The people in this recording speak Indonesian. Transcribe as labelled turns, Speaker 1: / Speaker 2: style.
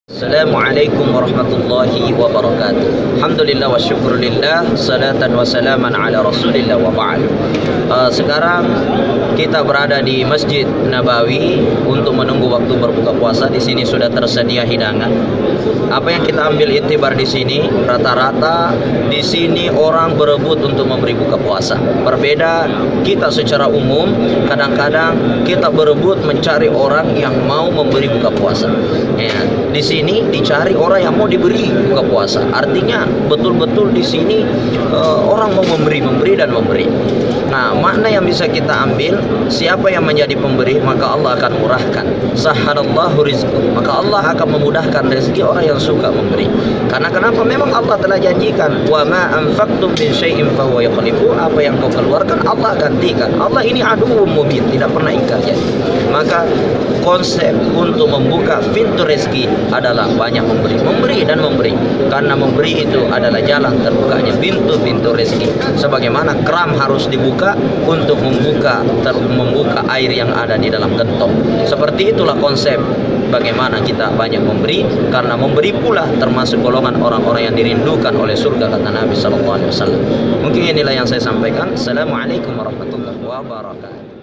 Speaker 1: Assalamualaikum warahmatullahi wabarakatuh. Alhamdulillah wa syukurillah, salatan wa salaman ala rasulillah wa ba'd. Sekarang kita berada di Masjid Nabawi untuk menunggu waktu berbuka puasa. Di sini sudah tersedia hidangan. Apa yang kita ambil iktibar di sini, rata-rata di sini orang berebut untuk memberi buka puasa. Berbeda kita secara umum, kadang-kadang kita berebut mencari orang yang mau memberi buka puasa. Ya, di sini dicari orang yang mau diberi buka puasa. Artinya betul-betul di sini orang mau memberi dan memberi. Nah, makna yang bisa kita ambil, siapa yang menjadi pemberi maka Allah akan murahkan. Sahhalallahu rizqu, maka Allah akan memudahkan rezeki orang yang suka memberi. Karena kenapa? Memang Allah telah janjikan, wa ma anfaqtum min syai'in fa huwa yukhlifu, apa yang kau keluarkan Allah gantikan. Allah ini aduwwum mubin, tidak pernah ingkar janji. Maka konsep untuk membuka pintu rezeki adalah banyak memberi dan memberi. Karena memberi itu adalah jalan terbukanya pintu-pintu rezeki. Sebagaimana keran harus dibuka untuk membuka air yang ada di dalam gentong. Seperti itulah konsep bagaimana kita banyak memberi, karena memberi pula termasuk golongan orang-orang yang dirindukan oleh surga, kata Nabi SAW. Mungkin inilah yang saya sampaikan. Assalamualaikum warahmatullahi wabarakatuh.